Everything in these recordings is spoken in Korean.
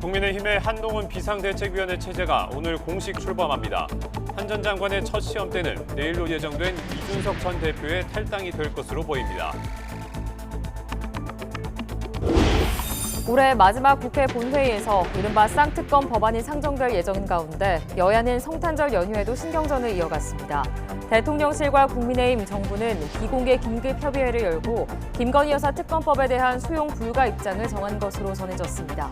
국민의힘의 한동훈 비상대책위원회 체제가 오늘 공식 출범합니다. 한 전 장관의 첫 시험 때는 내일로 예정된 이준석 전 대표의 탈당이 될 것으로 보입니다. 올해 마지막 국회 본회의에서 이른바 쌍특검 법안이 상정될 예정 가운데 여야는 성탄절 연휴에도 신경전을 이어갔습니다. 대통령실과 국민의힘 정부는 비공개 긴급협의회를 열고 김건희 여사 특검법에 대한 수용 불가 입장을 정한 것으로 전해졌습니다.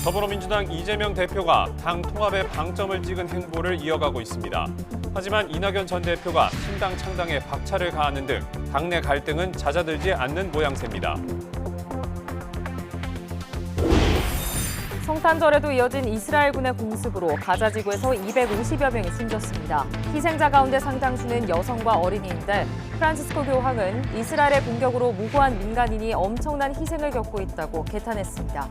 더불어민주당 이재명 대표가 당 통합에 방점을 찍은 행보를 이어가고 있습니다. 하지만 이낙연 전 대표가 신당 창당에 박차를 가하는 등 당내 갈등은 잦아들지 않는 모양새입니다. 성탄절에도 이어진 이스라엘군의 공습으로 가자 지구에서 250여 명이 숨졌습니다. 희생자 가운데 상당수는 여성과 어린이인데 프란치스코 교황은 이스라엘의 공격으로 무고한 민간인이 엄청난 희생을 겪고 있다고 개탄했습니다.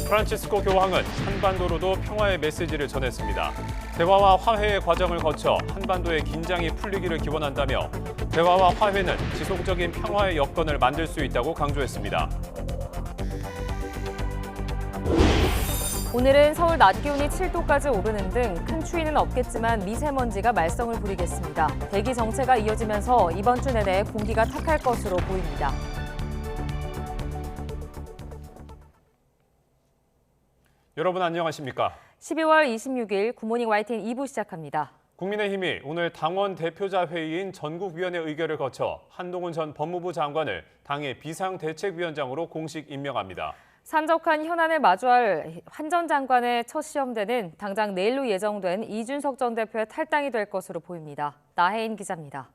프란치스코 교황은 한반도로도 평화의 메시지를 전했습니다. 대화와 화해의 과정을 거쳐 한반도의 긴장이 풀리기를 기원한다며 대화와 화해는 지속적인 평화의 여건을 만들 수 있다고 강조했습니다. 오늘은 서울 낮 기온이 7도까지 오르는 등 큰 추위는 없겠지만 미세먼지가 말썽을 부리겠습니다. 대기 정체가 이어지면서 이번 주 내내 공기가 탁할 것으로 보입니다. 여러분 안녕하십니까? 12월 26일 굿모닝 YTN 2부 시작합니다. 국민의힘이 오늘 당원 대표자 회의인 전국위원회 의결을 거쳐 한동훈 전 법무부 장관을 당의 비상대책위원장으로 공식 임명합니다. 산적한 현안을 마주할 한 전 장관의 첫 시험대는 당장 내일로 예정된 이준석 전 대표의 탈당이 될 것으로 보입니다. 나혜인 기자입니다.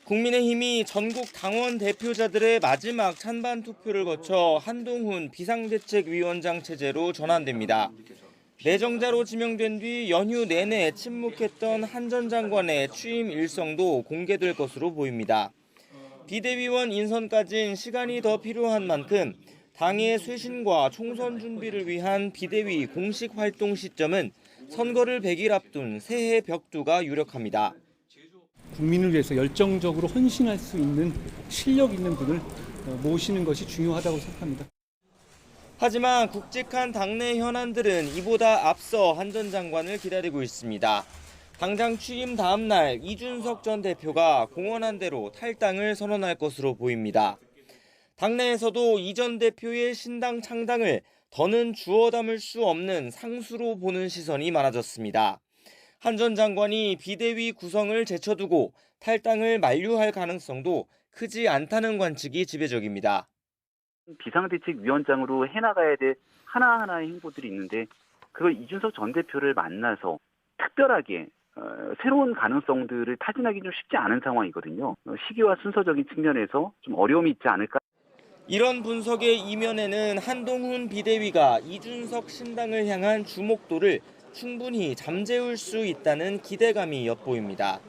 국민의힘이 전국 당원 대표자들의 마지막 찬반 투표를 거쳐 한동훈 비상대책위원장 체제로 전환됩니다. 내정자로 지명된 뒤 연휴 내내 침묵했던 한 전 장관의 취임 일성도 공개될 것으로 보입니다. 비대위원 인선까진 시간이 더 필요한 만큼 당의 쇄신과 총선 준비를 위한 비대위 공식 활동 시점은 선거를 100일 앞둔 새해 벽두가 유력합니다. 국민을 위해서 열정적으로 헌신할 수 있는 실력 있는 분을 모시는 것이 중요하다고 생각합니다. 하지만 굵직한 당내 현안들은 이보다 앞서 한 전 장관을 기다리고 있습니다. 당장 취임 다음 날 이준석 전 대표가 공언한 대로 탈당을 선언할 것으로 보입니다. 당내에서도 이 전 대표의 신당 창당을 더는 주워 담을 수 없는 상수로 보는 시선이 많아졌습니다. 한 전 장관이 비대위 구성을 제쳐두고 탈당을 만류할 가능성도 크지 않다는 관측이 지배적입니다. 비상대책위원장으로 해나가야 될 하나하나의 행보들이 있는데 그걸 이준석 전 대표를 만나서 특별하게 새로운 가능성들을 타진하기 좀 쉽지 않은 상황이거든요. 시기와 순서적인 측면에서 좀 어려움이 있지 않을까. 이런 분석의 이면에는 한동훈 비대위가 이준석 신당을 향한 주목도를 충분히 잠재울 수 있다는 기대감이 엿보입니다.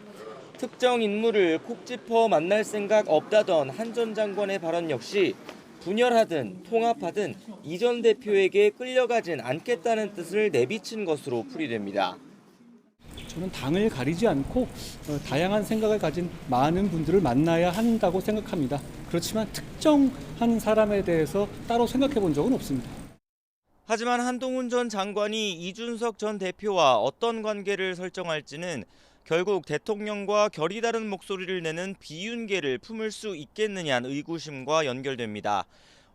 특정 인물을 콕 짚어 만날 생각 없다던 한 전 장관의 발언 역시 분열하든 통합하든 이 전 대표에게 끌려가진 않겠다는 뜻을 내비친 것으로 풀이됩니다. 저는 당을 가리지 않고 다양한 생각을 가진 많은 분들을 만나야 한다고 생각합니다. 그렇지만 특정한 사람에 대해서 따로 생각해 본 적은 없습니다. 하지만 한동훈 전 장관이 이준석 전 대표와 어떤 관계를 설정할지는 결국 대통령과 결이 다른 목소리를 내는 비윤계를 품을 수 있겠느냐는 의구심과 연결됩니다.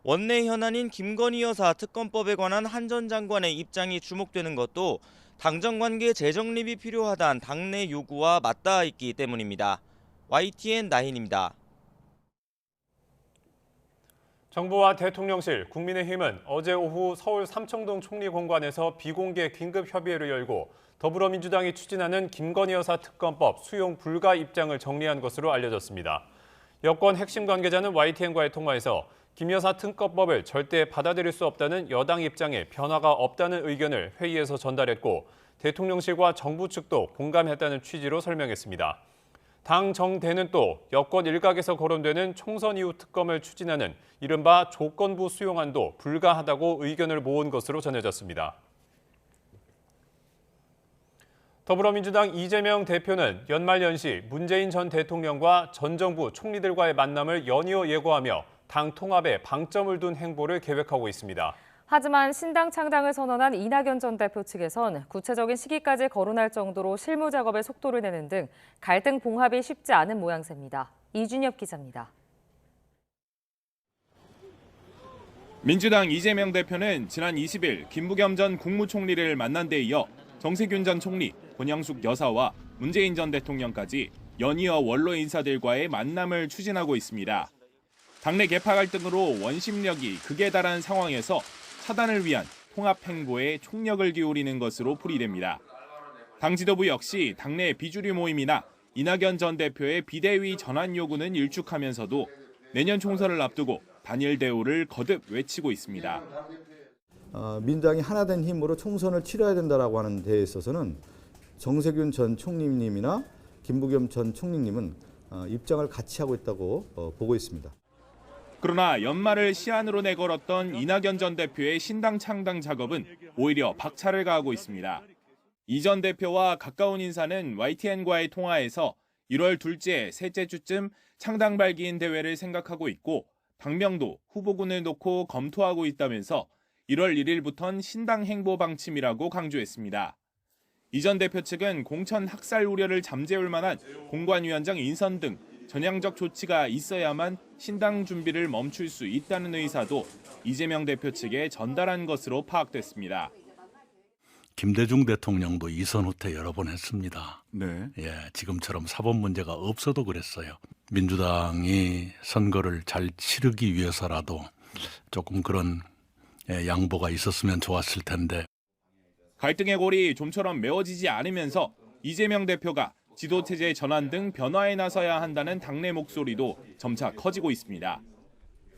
원내 현안인 김건희 여사 특검법에 관한 한 전 장관의 입장이 주목되는 것도 당정관계 재정립이 필요하다는 당내 요구와 맞닿아 있기 때문입니다. YTN 나힌입니다. 정부와 대통령실, 국민의힘은 어제 오후 서울 삼청동 총리공관에서 비공개 긴급협의회를 열고 더불어민주당이 추진하는 김건희 여사 특검법 수용 불가 입장을 정리한 것으로 알려졌습니다. 여권 핵심 관계자는 YTN과의 통화에서 김 여사 특검법을 절대 받아들일 수 없다는 여당 입장에 변화가 없다는 의견을 회의에서 전달했고 대통령실과 정부 측도 공감했다는 취지로 설명했습니다. 당 정대는 또 여권 일각에서 거론되는 총선 이후 특검을 추진하는 이른바 조건부 수용안도 불가하다고 의견을 모은 것으로 전해졌습니다. 더불어민주당 이재명 대표는 연말연시 문재인 전 대통령과 전 정부 총리들과의 만남을 연이어 예고하며 당 통합에 방점을 둔 행보를 계획하고 있습니다. 하지만 신당 창당을 선언한 이낙연 전 대표 측에선 구체적인 시기까지 거론할 정도로 실무 작업에 속도를 내는 등 갈등 봉합이 쉽지 않은 모양새입니다. 이준엽 기자입니다. 민주당 이재명 대표는 지난 20일 김부겸 전 국무총리를 만난 데 이어 정세균 전 총리, 권양숙 여사와 문재인 전 대통령까지 연이어 원로 인사들과의 만남을 추진하고 있습니다. 당내 계파 갈등으로 원심력이 극에 달한 상황에서 차단을 위한 통합 행보에 총력을 기울이는 것으로 풀이됩니다. 당 지도부 역시 당내 비주류 모임이나 이낙연 전 대표의 비대위 전환 요구는 일축하면서도 내년 총선을 앞두고 단일 대우를 거듭 외치고 있습니다. 민주당이 하나 된 힘으로 총선을 치러야 된다라고 하는 데에 있어서는 정세균 전 총리님이나 김부겸 전 총리님은 입장을 같이 하고 있다고 보고 있습니다. 그러나 연말을 시한으로 내걸었던 이낙연 전 대표의 신당 창당 작업은 오히려 박차를 가하고 있습니다. 이 전 대표와 가까운 인사는 YTN과의 통화에서 1월 둘째, 셋째 주쯤 창당 발기인 대회를 생각하고 있고 당명도 후보군을 놓고 검토하고 있다면서 1월 1일부터는 신당 행보 방침이라고 강조했습니다. 이 전 대표 측은 공천 학살 우려를 잠재울 만한 공관위원장 인선 등 전향적 조치가 있어야만 신당 준비를 멈출 수 있다는 의사도 이재명 대표 측에 전달한 것으로 파악됐습니다. 김대중 대통령도 이선 후퇴 여러 번 했습니다. 네. 지금처럼 사법 문제가 없어도 그랬어요. 민주당이 선거를 잘 치르기 위해서라도 조금 그런 양보가 있었으면 좋았을 텐데. 갈등의 골이 좀처럼 메워지지 않으면서 이재명 대표가 지도체제 전환 등 변화에 나서야 한다는 당내 목소리도 점차 커지고 있습니다.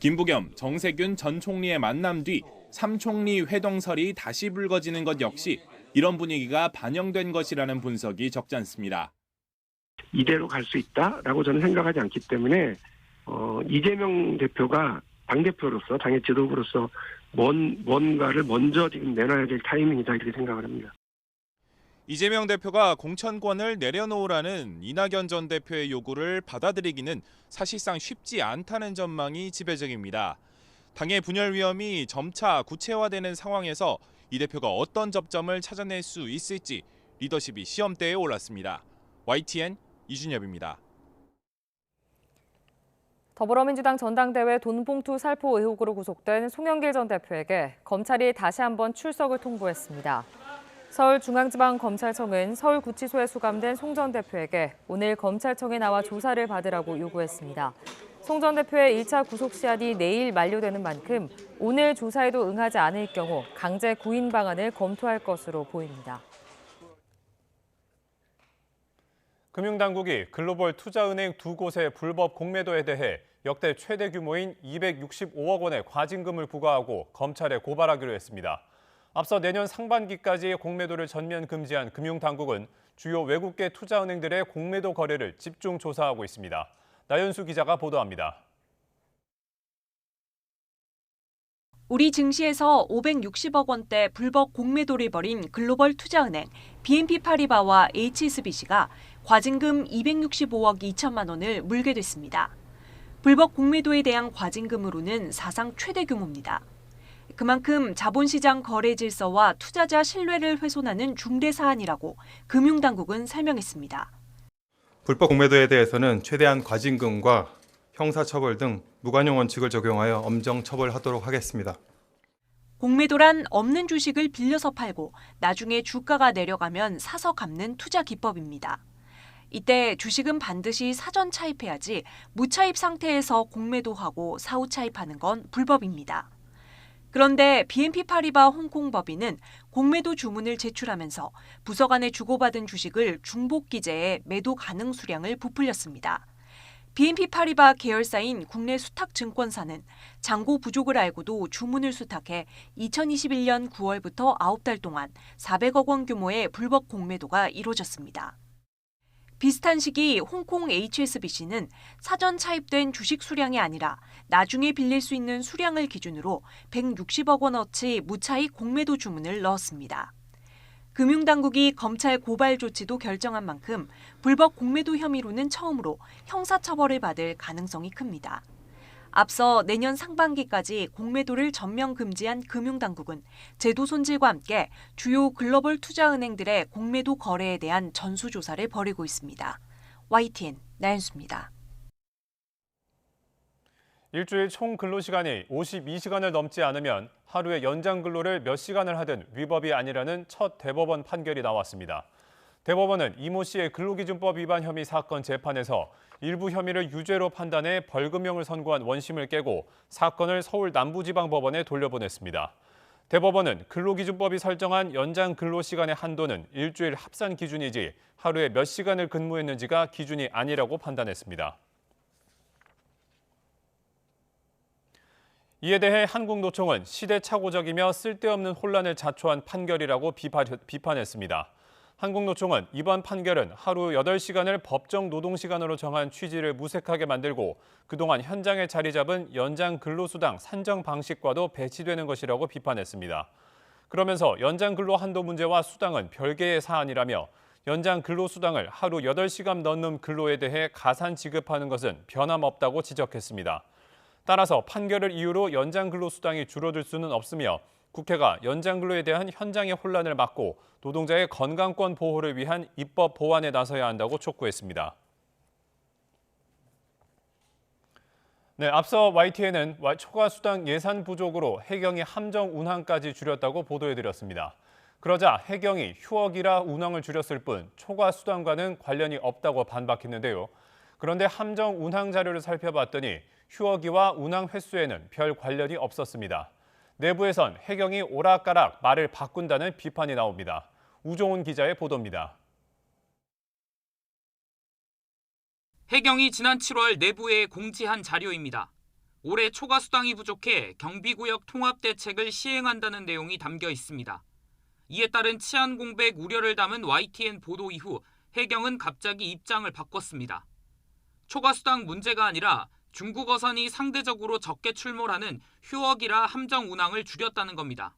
김부겸, 정세균 전 총리의 만남 뒤 3총리 회동설이 다시 불거지는 것 역시 이런 분위기가 반영된 것이라는 분석이 적지 않습니다. 이대로 갈 수 있다라고 저는 생각하지 않기 때문에 이재명 대표가 당대표로서 당의 지도부로서 뭔가를 먼저 지금 내놔야 될 타이밍이다 이렇게 생각을 합니다. 이재명 대표가 공천권을 내려놓으라는 이낙연 전 대표의 요구를 받아들이기는 사실상 쉽지 않다는 전망이 지배적입니다. 당의 분열 위험이 점차 구체화되는 상황에서 이 대표가 어떤 접점을 찾아낼 수 있을지 리더십이 시험대에 올랐습니다. YTN 이준엽입니다. 더불어민주당 전당대회 돈봉투 살포 의혹으로 구속된 송영길 전 대표에게 검찰이 다시 한번 출석을 통보했습니다. 서울중앙지방검찰청은 서울구치소에 수감된 송 전 대표에게 오늘 검찰청에 나와 조사를 받으라고 요구했습니다. 송 전 대표의 1차 구속 시한이 내일 만료되는 만큼 오늘 조사에도 응하지 않을 경우 강제 구인 방안을 검토할 것으로 보입니다. 금융당국이 글로벌 투자은행 두 곳의 불법 공매도에 대해 역대 최대 규모인 265억 원의 과징금을 부과하고 검찰에 고발하기로 했습니다. 앞서 내년 상반기까지 공매도를 전면 금지한 금융당국은 주요 외국계 투자은행들의 공매도 거래를 집중 조사하고 있습니다. 나연수 기자가 보도합니다. 우리 증시에서 560억 원대 불법 공매도를 벌인 글로벌 투자은행 BNP 파리바와 HSBC가 과징금 265억 2천만 원을 물게 됐습니다. 불법 공매도에 대한 과징금으로는 사상 최대 규모입니다. 그만큼 자본시장 거래 질서와 투자자 신뢰를 훼손하는 중대 사안이라고 금융당국은 설명했습니다. 불법 공매도에 대해서는 최대한 과징금과 형사처벌 등 무관용 원칙을 적용하여 엄정 처벌하도록 하겠습니다. 공매도란 없는 주식을 빌려서 팔고 나중에 주가가 내려가면 사서 갚는 투자 기법입니다. 이때 주식은 반드시 사전 차입해야지 무차입 상태에서 공매도하고 사후 차입하는 건 불법입니다. 그런데 BNP 파리바 홍콩법인은 공매도 주문을 제출하면서 부서 간에 주고받은 주식을 중복 기재해 매도 가능 수량을 부풀렸습니다. BNP 파리바 계열사인 국내 수탁증권사는 잔고 부족을 알고도 주문을 수탁해 2021년 9월부터 9달 동안 400억 원 규모의 불법 공매도가 이루어졌습니다. 비슷한 시기 홍콩 HSBC는 사전 차입된 주식 수량이 아니라 나중에 빌릴 수 있는 수량을 기준으로 160억 원어치 무차익 공매도 주문을 넣었습니다. 금융당국이 검찰 고발 조치도 결정한 만큼 불법 공매도 혐의로는 처음으로 형사처벌을 받을 가능성이 큽니다. 앞서 내년 상반기까지 공매도를 전면 금지한 금융당국은 제도 손질과 함께 주요 글로벌 투자은행들의 공매도 거래에 대한 전수조사를 벌이고 있습니다. YTN 나연수입니다. 일주일 총 근로시간이 52시간을 넘지 않으면 하루에 연장 근로를 몇 시간을 하든 위법이 아니라는 첫 대법원 판결이 나왔습니다. 대법원은 이모 씨의 근로기준법 위반 혐의 사건 재판에서 일부 혐의를 유죄로 판단해 벌금형을 선고한 원심을 깨고 사건을 서울 남부지방법원에 돌려보냈습니다. 대법원은 근로기준법이 설정한 연장 근로시간의 한도는 일주일 합산 기준이지 하루에 몇 시간을 근무했는지가 기준이 아니라고 판단했습니다. 이에 대해 한국노총은 시대착오적이며 쓸데없는 혼란을 자초한 판결이라고 비판했습니다. 한국노총은 이번 판결은 하루 8시간을 법정 노동시간으로 정한 취지를 무색하게 만들고 그동안 현장에 자리 잡은 연장 근로수당 산정 방식과도 배치되는 것이라고 비판했습니다. 그러면서 연장 근로 한도 문제와 수당은 별개의 사안이라며 연장 근로수당을 하루 8시간 넘는 근로에 대해 가산 지급하는 것은 변함없다고 지적했습니다. 따라서 판결을 이유로 연장 근로수당이 줄어들 수는 없으며 국회가 연장 근로에 대한 현장의 혼란을 막고 노동자의 건강권 보호를 위한 입법 보완에 나서야 한다고 촉구했습니다. 네, 앞서 YTN은 초과 수당 예산 부족으로 해경이 함정 운항까지 줄였다고 보도해드렸습니다. 그러자 해경이 휴업이라 운항을 줄였을 뿐 초과 수당과는 관련이 없다고 반박했는데요. 그런데 함정 운항 자료를 살펴봤더니 휴어기와 운항 횟수에는 별 관련이 없었습니다. 내부에선 해경이 오락가락 말을 바꾼다는 비판이 나옵니다. 우종훈 기자의 보도입니다. 해경이 지난 7월 내부에 공지한 자료입니다. 올해 초과 수당이 부족해 경비구역 통합 대책을 시행한다는 내용이 담겨 있습니다. 이에 따른 치안 공백 우려를 담은 YTN 보도 이후 해경은 갑자기 입장을 바꿨습니다. 초과 수당 문제가 아니라 중국 어선이 상대적으로 적게 출몰하는 휴어기라 함정 운항을 줄였다는 겁니다.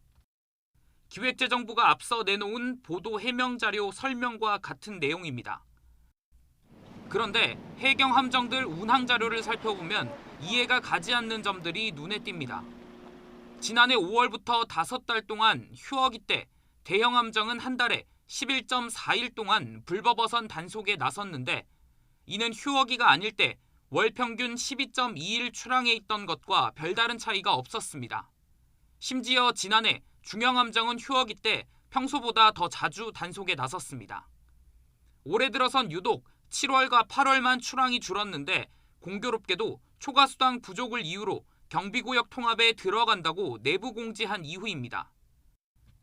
기획재정부가 앞서 내놓은 보도 해명 자료 설명과 같은 내용입니다. 그런데 해경 함정들 운항 자료를 살펴보면 이해가 가지 않는 점들이 눈에 띕니다. 지난해 5월부터 5달 동안 휴어기 때 대형 함정은 한 달에 11.4일 동안 불법 어선 단속에 나섰는데 이는 휴어기가 아닐 때 월 평균 12.2일 출항해 있던 것과 별다른 차이가 없었습니다. 심지어 지난해 중형 함정은 휴어기 때 평소보다 더 자주 단속에 나섰습니다. 올해 들어선 유독 7월과 8월만 출항이 줄었는데 공교롭게도 초과 수당 부족을 이유로 경비구역 통합에 들어간다고 내부 공지한 이후입니다.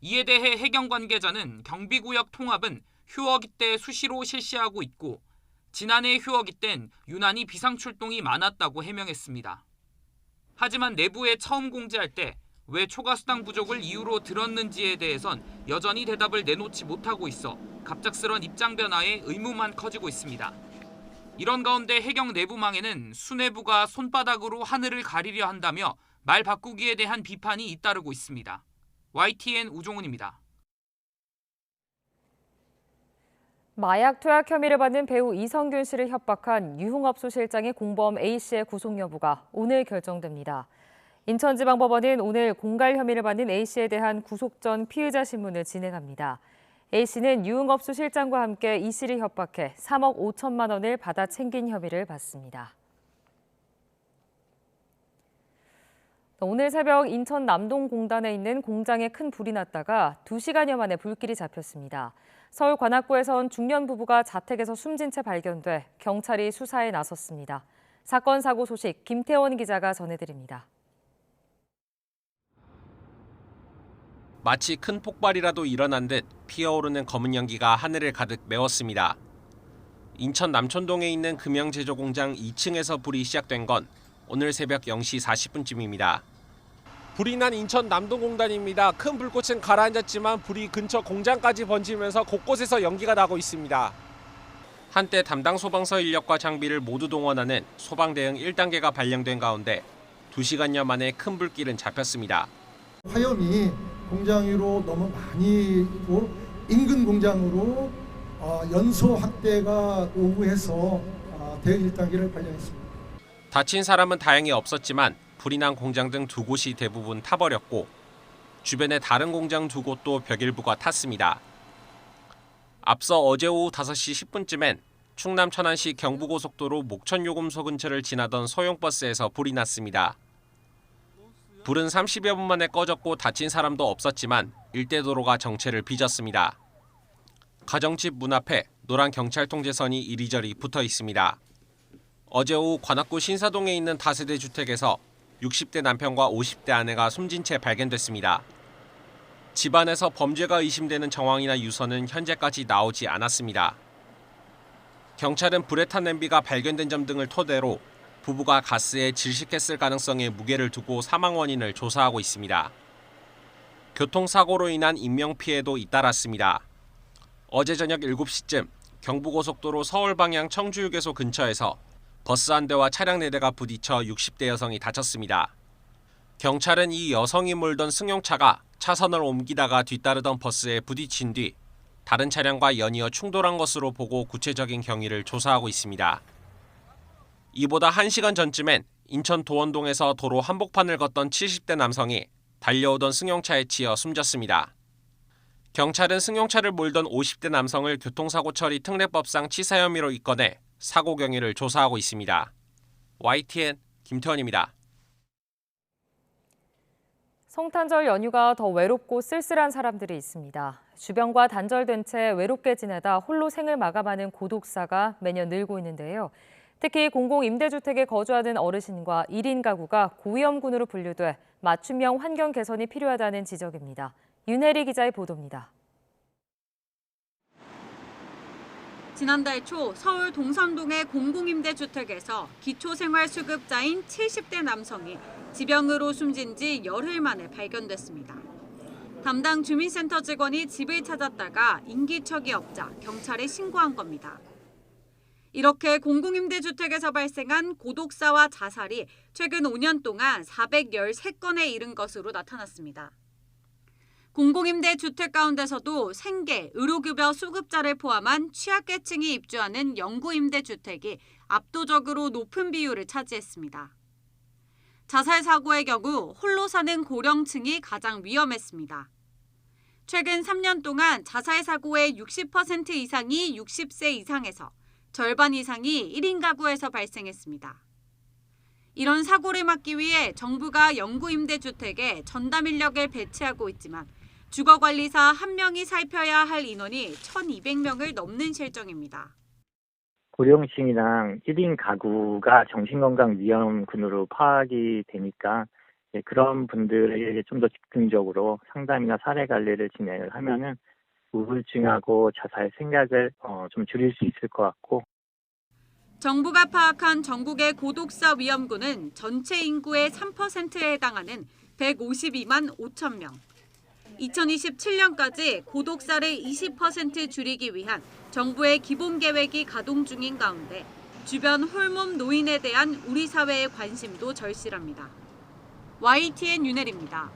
이에 대해 해경 관계자는 경비구역 통합은 휴어기 때 수시로 실시하고 있고 지난해 휴어기 땐 유난히 비상출동이 많았다고 해명했습니다. 하지만 내부에 처음 공지할 때 왜 초과 수당 부족을 이유로 들었는지에 대해선 여전히 대답을 내놓지 못하고 있어 갑작스런 입장 변화에 의무만 커지고 있습니다. 이런 가운데 해경 내부망에는 수뇌부가 손바닥으로 하늘을 가리려 한다며 말 바꾸기에 대한 비판이 잇따르고 있습니다. YTN 우종훈입니다. 마약 투약 혐의를 받는 배우 이성균 씨를 협박한 유흥업소 실장의 공범 A씨의 구속 여부가 오늘 결정됩니다. 인천지방법원은 오늘 공갈 혐의를 받는 A씨에 대한 구속 전 피의자 신문을 진행합니다. A씨는 유흥업소 실장과 함께 이 씨를 협박해 3억 5천만 원을 받아 챙긴 혐의를 받습니다. 오늘 새벽 인천 남동공단에 있는 공장에 큰 불이 났다가 2시간여 만에 불길이 잡혔습니다. 서울 관악구에선 중년 부부가 자택에서 숨진 채 발견돼 경찰이 수사에 나섰습니다. 사건 사고 소식 김태원 기자가 전해드립니다. 마치 큰 폭발이라도 일어난 듯 피어오르는 검은 연기가 하늘을 가득 메웠습니다. 인천 남촌동에 있는 금형제조 공장 2층에서 불이 시작된 건 오늘 새벽 0시 40분쯤입니다. 불이 난 인천 남동공단입니다. 큰 불꽃은 가라앉았지만 불이 근처 공장까지 번지면서 곳곳에서 연기가 나고 있습니다. 한때 담당 소방서 인력과 장비를 모두 동원하는 소방대응 1단계가 발령된 가운데 2시간여 만에 큰 불길은 잡혔습니다. 화염이 공장 위로 너무 많이 인근 공장으로 연소 확대가 오후해서 대응 1단계를 발령했습니다. 다친 사람은 다행히 없었지만 불이 난 공장 등 2곳이 대부분 타버렸고 주변의 다른 공장 2곳도 벽 일부가 탔습니다. 앞서 어제 오후 5시 10분쯤엔 충남 천안시 경부고속도로 목천요금소 근처를 지나던 소형버스에서 불이 났습니다. 불은 30여 분 만에 꺼졌고 다친 사람도 없었지만 일대 도로가 정체를 빚었습니다. 가정집 문 앞에 노란 경찰 통제선이 이리저리 붙어 있습니다. 어제 오후 관악구 신사동에 있는 다세대 주택에서 60대 남편과 50대 아내가 숨진 채 발견됐습니다. 집안에서 범죄가 의심되는 정황이나 유서는 현재까지 나오지 않았습니다. 경찰은 불에 탄 냄비가 발견된 점 등을 토대로 부부가 가스에 질식했을 가능성에 무게를 두고 사망 원인을 조사하고 있습니다. 교통사고로 인한 인명피해도 잇따랐습니다. 어제 저녁 7시쯤 경부고속도로 서울 방향 청주휴게소 근처에서 버스 한 대와 차량 4대가 부딪혀 60대 여성이 다쳤습니다. 경찰은 이 여성이 몰던 승용차가 차선을 옮기다가 뒤따르던 버스에 부딪힌 뒤 다른 차량과 연이어 충돌한 것으로 보고 구체적인 경위를 조사하고 있습니다. 이보다 1시간 전쯤엔 인천 도원동에서 도로 한복판을 걷던 70대 남성이 달려오던 승용차에 치여 숨졌습니다. 경찰은 승용차를 몰던 50대 남성을 교통사고 처리 특례법상 치사 혐의로 입건해 사고 경위를 조사하고 있습니다. YTN 김태원입니다. 성탄절 연휴가 더 외롭고 쓸쓸한 사람들이 있습니다. 주변과 단절된 채 외롭게 지내다 홀로 생을 마감하는 고독사가 매년 늘고 있는데요. 특히 공공임대주택에 거주하는 어르신과 1인 가구가 고위험군으로 분류돼 맞춤형 환경 개선이 필요하다는 지적입니다. 윤혜리 기자의 보도입니다. 지난달 초 서울 동산동의 공공임대주택에서 기초생활수급자인 70대 남성이 지병으로 숨진 지 열흘 만에 발견됐습니다. 담당 주민센터 직원이 집을 찾았다가 인기척이 없자 경찰에 신고한 겁니다. 이렇게 공공임대주택에서 발생한 고독사와 자살이 최근 5년 동안 413건에 이른 것으로 나타났습니다. 공공임대주택 가운데서도 생계, 의료급여 수급자를 포함한 취약계층이 입주하는 영구임대주택이 압도적으로 높은 비율을 차지했습니다. 자살 사고의 경우 홀로 사는 고령층이 가장 위험했습니다. 최근 3년 동안 자살 사고의 60% 이상이 60세 이상에서 절반 이상이 1인 가구에서 발생했습니다. 이런 사고를 막기 위해 정부가 영구임대주택에 전담 인력을 배치하고 있지만 주거관리사 1명이 살펴야 할 인원이 1,200명을 넘는 실정입니다. 고령층이랑 1인 가구가 정신건강 위험군으로 파악이 되니까 그런 분들에게 좀 더 집중적으로 상담이나 사례 관리를 진행을 하면은 우울증하고 자살 생각을 좀 줄일 수 있을 것 같고. 정부가 파악한 전국의 고독사 위험군은 전체 인구의 3%에 해당하는 152만 5천 명. 2027년까지 고독사를 20% 줄이기 위한 정부의 기본 계획이 가동 중인 가운데 주변 홀몸 노인에 대한 우리 사회의 관심도 절실합니다. YTN 윤혜리입니다.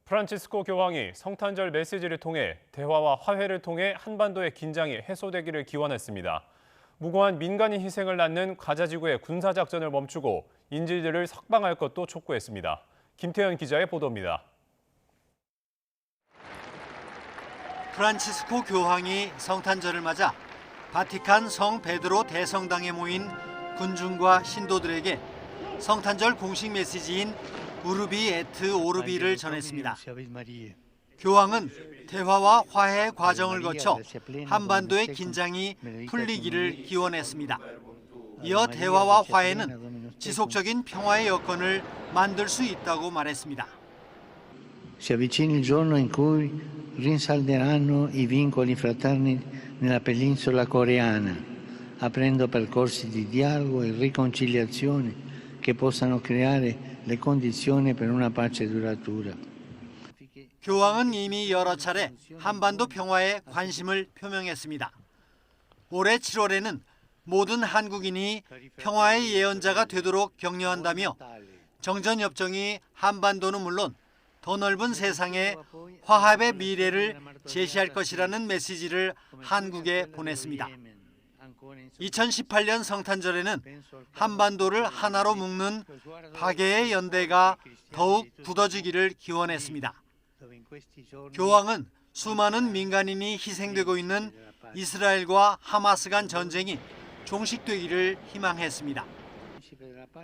프란치스코 교황이 성탄절 메시지를 통해 대화와 화해를 통해 한반도의 긴장이 해소되기를 기원했습니다. 무고한 민간인 희생을 낳는 가자지구의 군사작전을 멈추고 인질들을 석방할 것도 촉구했습니다. 김태현 기자의 보도입니다. 프란치스코 교황이 성탄절을 맞아 바티칸 성 베드로 대성당에 모인 군중과 신도들에게 성탄절 공식 메시지인 우르비 에트 오르비를 전했습니다. 교황은 대화와 화해 과정을 거쳐 한반도의 긴장이 풀리기를 기원했습니다. 이어 대화와 화해는 지속적인 평화의 여건을 만들 수 있다고 말했습니다. Si avvicina il giorno in cui rinsalderanno i vincoli fraterni nella penisola coreana, aprendo percorsi di dialogo e riconciliazione che possano creare le condizioni per una pace duratura. 교황은 이미 여러 차례 한반도 평화에 관심을 표명했습니다. 올해 7월에는 모든 한국인이 평화의 예언자가 되도록 격려한다며 정전협정이 한반도는 물론 더 넓은 세상에 화합의 미래를 제시할 것이라는 메시지를 한국에 보냈습니다. 2018년 성탄절에는 한반도를 하나로 묶는 박애의 연대가 더욱 굳어지기를 기원했습니다. 교황은 수많은 민간인이 희생되고 있는 이스라엘과 하마스 간 전쟁이 종식되기를 희망했습니다.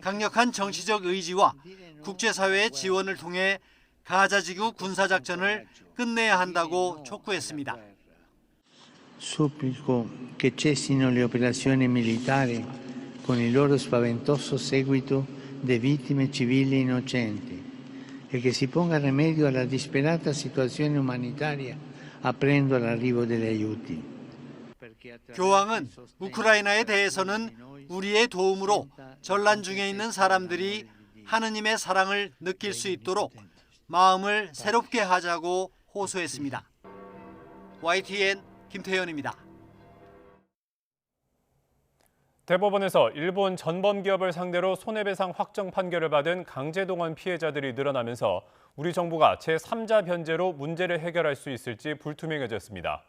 강력한 정치적 의지와 국제사회의 지원을 통해 가자지구 군사작전을 끝내야 한다고 촉구했습니다. Supplico che cessino le operazioni militari con il loro spaventoso seguito di vittime civili e innocenti e che si ponga rimedio alla disperata situazione umanitaria aprendo l'arrivo degli aiuti. 교황은 우크라이나에 대해서는 우리의 도움으로 전란 중에 있는 사람들이 하느님의 사랑을 느낄 수 있도록 마음을 새롭게 하자고 호소했습니다. YTN 김태현입니다. 대법원에서 일본 전범기업을 상대로 손해배상 확정 판결을 받은 강제동원 피해자들이 늘어나면서 우리 정부가 제3자 변제로 문제를 해결할 수 있을지 불투명해졌습니다.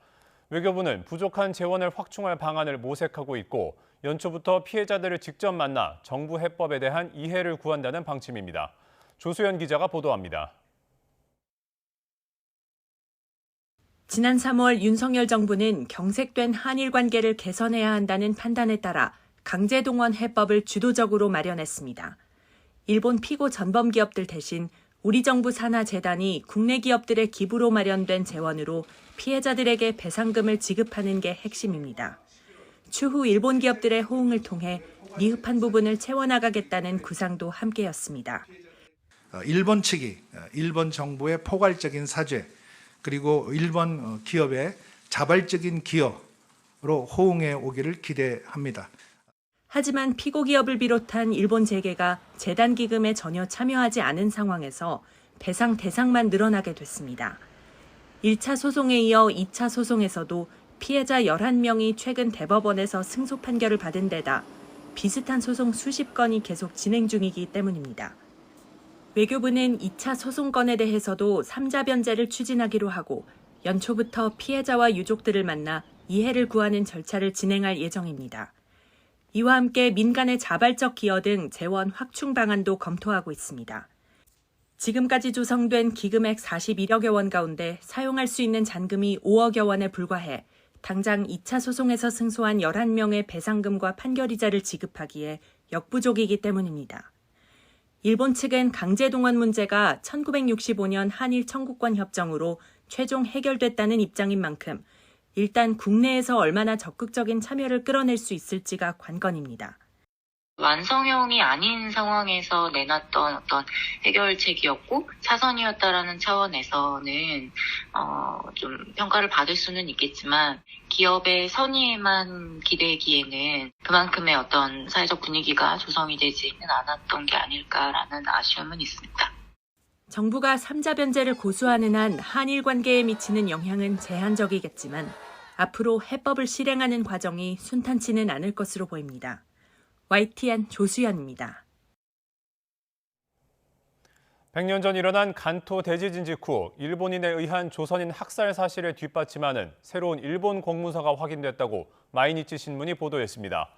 외교부는 부족한 재원을 확충할 방안을 모색하고 있고 연초부터 피해자들을 직접 만나 정부 해법에 대한 이해를 구한다는 방침입니다. 조수연 기자가 보도합니다. 지난 3월 윤석열 정부는 경색된 한일 관계를 개선해야 한다는 판단에 따라 강제동원 해법을 주도적으로 마련했습니다. 일본 피고 전범 기업들 대신 우리 정부 산하 재단이 국내 기업들의 기부로 마련된 재원으로 피해자들에게 배상금을 지급하는 게 핵심입니다. 추후 일본 기업들의 호응을 통해 미흡한 부분을 채워나가겠다는 구상도 함께였습니다. 일본 측이 일본 정부의 포괄적인 사죄 그리고 일본 기업의 자발적인 기여로 호응해 오기를 기대합니다. 하지만 피고 기업을 비롯한 일본 재계가 재단 기금에 전혀 참여하지 않은 상황에서 배상 대상만 늘어나게 됐습니다. 1차 소송에 이어 2차 소송에서도 피해자 11명이 최근 대법원에서 승소 판결을 받은 데다 비슷한 소송 수십 건이 계속 진행 중이기 때문입니다. 외교부는 2차 소송건에 대해서도 3자 변제를 추진하기로 하고 연초부터 피해자와 유족들을 만나 이해를 구하는 절차를 진행할 예정입니다. 이와 함께 민간의 자발적 기여 등 재원 확충 방안도 검토하고 있습니다. 지금까지 조성된 기금액 41억여 원 가운데 사용할 수 있는 잔금이 5억여 원에 불과해 당장 2차 소송에서 승소한 11명의 배상금과 판결이자를 지급하기에 역부족이기 때문입니다. 일본 측은 강제동원 문제가 1965년 한일 청구권 협정으로 최종 해결됐다는 입장인 만큼 일단 국내에서 얼마나 적극적인 참여를 끌어낼 수 있을지가 관건입니다. 완성형이 아닌 상황에서 내놨던 어떤 해결책이었고 차선이었다라는 차원에서는 좀 평가를 받을 수는 있겠지만 기업의 선의에만 기대기에는 그만큼의 어떤 사회적 분위기가 조성이 되지는 않았던 게 아닐까라는 아쉬움은 있습니다. 정부가 3자 변제를 고수하는 한 한일 관계에 미치는 영향은 제한적이겠지만 앞으로 해법을 실행하는 과정이 순탄치는 않을 것으로 보입니다. YTN 조수연입니다. 100년 전 일어난 간토 대지진 직후 일본인에 의한 조선인 학살 사실을 뒷받침하는 새로운 일본 공문서가 확인됐다고 마이니치 신문이 보도했습니다.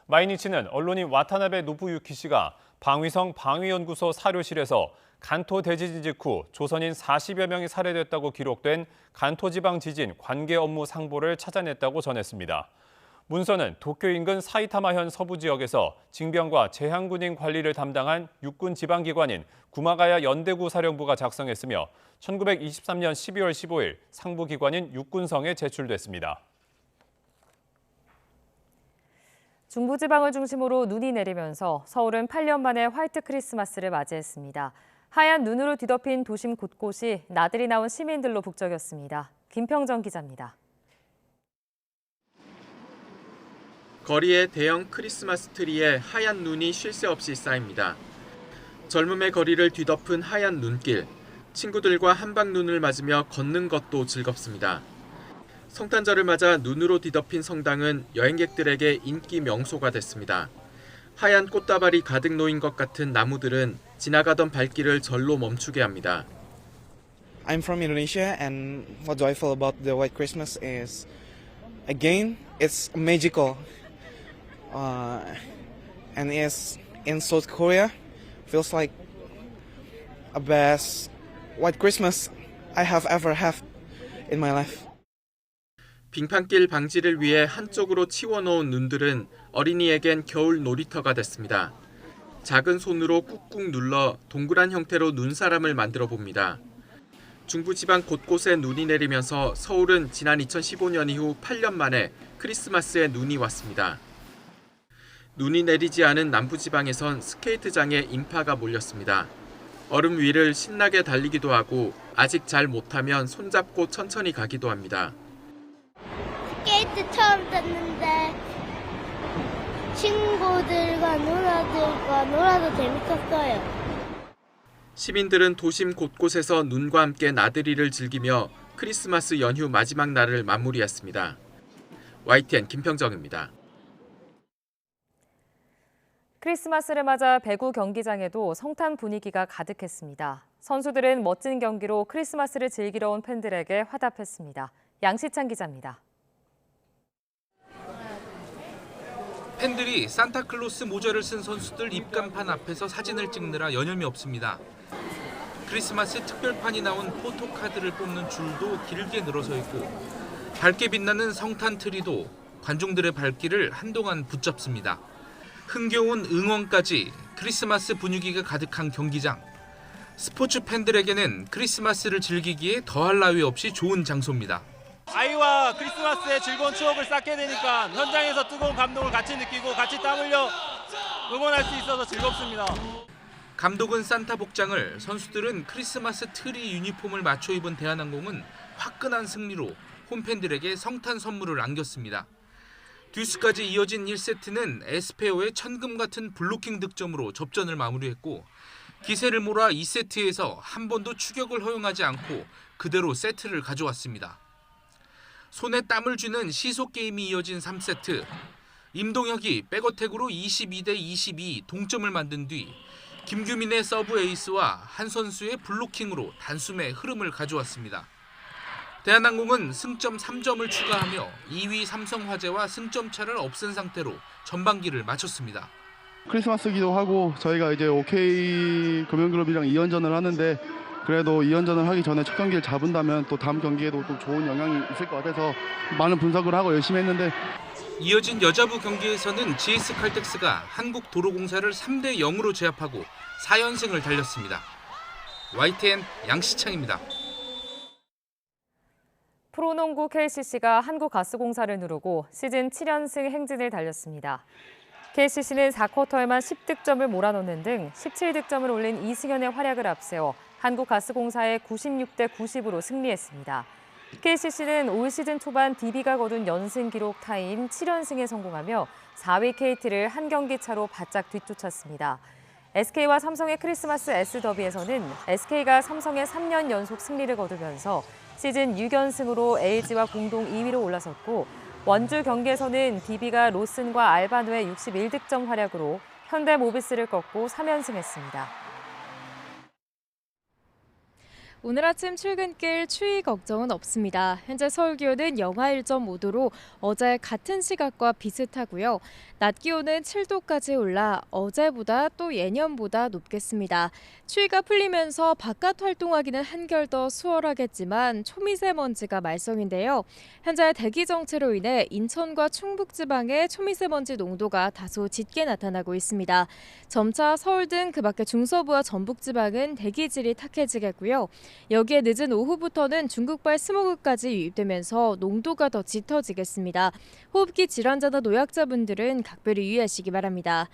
마이니치는 언론인 와타나베 노부유키 씨가 방위성 방위연구소 사료실에서 간토 대지진 직후 조선인 40여 명이 살해됐다고 기록된 간토 지방 지진 관계 업무 상보를 찾아냈다고 전했습니다. 문서는 도쿄 인근 사이타마현 서부 지역에서 징병과 재향군인 관리를 담당한 육군 지방기관인 구마가야 연대구 사령부가 작성했으며 1923년 12월 15일 상부기관인 육군성에 제출됐습니다. 중부지방을 중심으로 눈이 내리면서 서울은 8년 만에 화이트 크리스마스를 맞이했습니다. 하얀 눈으로 뒤덮인 도심 곳곳이 나들이 나온 시민들로 북적였습니다. 김평정 기자입니다. 거리에 대형 크리스마스 트리에 하얀 눈이 쉴 새 없이 쌓입니다. 젊음의 거리를 뒤덮은 하얀 눈길, 친구들과 한방눈을 맞으며 걷는 것도 즐겁습니다. 성탄절을 맞아 눈으로 뒤덮인 성당은 여행객들에게 인기 명소가 됐습니다. 하얀 꽃다발이 가득 놓인 것 같은 나무들은 지나가던 발길을 절로 멈추게 합니다. I'm from Indonesia, and what do I feel about the White Christmas is, again, it's magical. And it's in South Korea, feels like a best White Christmas I have ever had in my life. 빙판길 방지를 위해 한쪽으로 치워놓은 눈들은 어린이에겐 겨울 놀이터가 됐습니다. 작은 손으로 꾹꾹 눌러 동그란 형태로 눈사람을 만들어 봅니다. 중부지방 곳곳에 눈이 내리면서 서울은 지난 2015년 이후 8년 만에 크리스마스에 눈이 왔습니다. 눈이 내리지 않은 남부지방에선 스케이트장에 인파가 몰렸습니다. 얼음 위를 신나게 달리기도 하고 아직 잘 못하면 손잡고 천천히 가기도 합니다. 스케이트 처음 탔는데 친구들과 누나들과 놀아도 재밌었어요. 시민들은 도심 곳곳에서 눈과 함께 나들이를 즐기며 크리스마스 연휴 마지막 날을 마무리했습니다. YTN 김평정입니다. 크리스마스를 맞아 배구 경기장에도 성탄 분위기가 가득했습니다. 선수들은 멋진 경기로 크리스마스를 즐기러 온 팬들에게 화답했습니다. 양시찬 기자입니다. 팬들이 산타클로스 모자를 쓴 선수들 입간판 앞에서 사진을 찍느라 여념이 없습니다. 크리스마스 특별판이 나온 포토카드를 뽑는 줄도 길게 늘어서 있고 밝게 빛나는 성탄 트리도 관중들의 발길을 한동안 붙잡습니다. 흥겨운 응원까지 크리스마스 분위기가 가득한 경기장. 스포츠 팬들에게는 크리스마스를 즐기기에 더할 나위 없이 좋은 장소입니다. 아이와 크리스마스의 즐거운 추억을 쌓게 되니까 현장에서 뜨거운 감동을 같이 느끼고 같이 땀 흘려 응원할 수 있어서 즐겁습니다. 감독은 산타 복장을, 선수들은 크리스마스 트리 유니폼을 맞춰 입은 대한항공은 화끈한 승리로 홈팬들에게 성탄 선물을 안겼습니다. 듀스까지 이어진 1세트는 에스페어의 천금 같은 블로킹 득점으로 접전을 마무리했고 기세를 몰아 2세트에서 한 번도 추격을 허용하지 않고 그대로 세트를 가져왔습니다. 손에 땀을 쥐는 시속 게임이 이어진 3세트. 임동혁이 백어택으로 22대 22 동점을 만든 뒤 김규민의 서브 에이스와 한 선수의 블로킹으로 단숨에 흐름을 가져왔습니다. 대한항공은 승점 3점을 추가하며 2위 삼성화재와 승점 차를 없앤 상태로 전반기를 마쳤습니다. 크리스마스기도 하고 저희가 이제 OK 금융그룹이랑 2연전을 하는데 그래도 2연전을 하기 전에 첫 경기를 잡은다면 또 다음 경기에도 또 좋은 영향이 있을 것 같아서 많은 분석을 하고 열심히 했는데 이어진 여자부 경기에서는 GS칼텍스가 한국도로공사를 3대 0으로 제압하고 4연승을 달렸습니다. YTN 양시창입니다. 프로농구 KCC가 한국가스공사를 누르고 시즌 7연승 행진을 달렸습니다. KCC는 4쿼터에만 10득점을 몰아넣는 등 17득점을 올린 이승현의 활약을 앞세워 한국가스공사의 96대 90으로 승리했습니다. KCC는 올 시즌 초반 DB가 거둔 연승 기록 타인 7연승에 성공하며 4위 KT를 한 경기 차로 바짝 뒤쫓았습니다. SK와 삼성의 크리스마스 S더비에서는 SK가 삼성의 3년 연속 승리를 거두면서 시즌 6연승으로 LG와 공동 2위로 올라섰고 원주 경기에서는 DB가 로슨과 알바노의 61득점 활약으로 현대모비스를 꺾고 3연승했습니다. 오늘 아침 출근길 추위 걱정은 없습니다. 현재 서울 기온은 영하 1.5도로 어제 같은 시각과 비슷하고요. 낮 기온은 7도까지 올라 어제보다 또 예년보다 높겠습니다. 추위가 풀리면서 바깥 활동하기는 한결 더 수월하겠지만 초미세먼지가 말썽인데요. 현재 대기 정체로 인해 인천과 충북지방의 초미세먼지 농도가 다소 짙게 나타나고 있습니다. 점차 서울 등 그 밖의 중서부와 전북지방은 대기질이 탁해지겠고요. 여기에 늦은 오후부터는 중국발 스모그까지 유입되면서 농도가 더 짙어지겠습니다. 호흡기 질환자나 노약자분들은 각별히 유의하시기 바랍니다.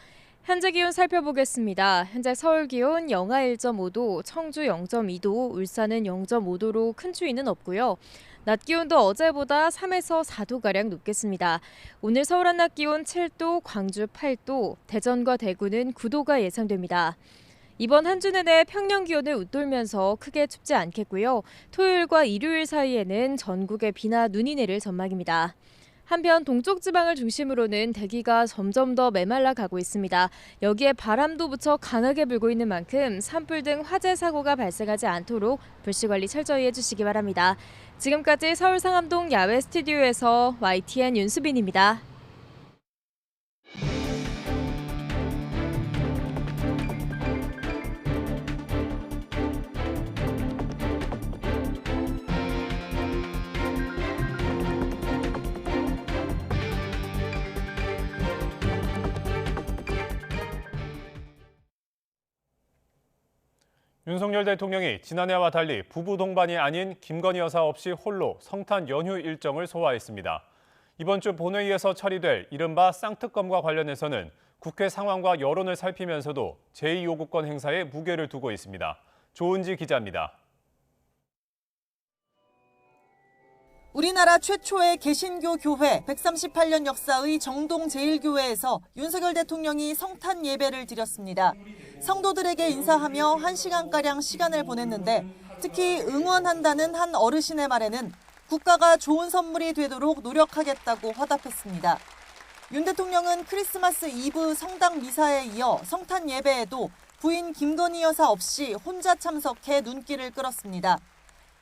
현재 기온 살펴보겠습니다. 현재 서울 기온 영하 1.5도, 청주 0.2도, 울산은 0.5도로 큰 추위는 없고요. 낮 기온도 어제보다 3에서 4도가량 높겠습니다. 오늘 서울 한낮 기온 7도, 광주 8도, 대전과 대구는 9도가 예상됩니다. 이번 한 주 내내 평년 기온을 웃돌면서 크게 춥지 않겠고요. 토요일과 일요일 사이에는 전국에 비나 눈이 내릴 전망입니다. 한편 동쪽 지방을 중심으로는 대기가 점점 더 메말라 가고 있습니다. 여기에 바람도 무척 강하게 불고 있는 만큼 산불 등 화재 사고가 발생하지 않도록 불씨 관리 철저히 해주시기 바랍니다. 지금까지 서울 상암동 야외 스튜디오에서 YTN 윤수빈입니다. 윤석열 대통령이 지난해와 달리 부부 동반이 아닌 김건희 여사 없이 홀로 성탄 연휴 일정을 소화했습니다. 이번 주 본회의에서 처리될 이른바 쌍특검과 관련해서는 국회 상황과 여론을 살피면서도 제2요구권 행사에 무게를 두고 있습니다. 조은지 기자입니다. 우리나라 최초의 개신교 교회 138년 역사의 정동 제1교회에서 윤석열 대통령이 성탄 예배를 드렸습니다. 성도들에게 인사하며 1시간가량 시간을 보냈는데 특히 응원한다는 한 어르신의 말에는 국가가 좋은 선물이 되도록 노력하겠다고 화답했습니다. 윤 대통령은 크리스마스 이브 성당 미사에 이어 성탄 예배에도 부인 김건희 여사 없이 혼자 참석해 눈길을 끌었습니다.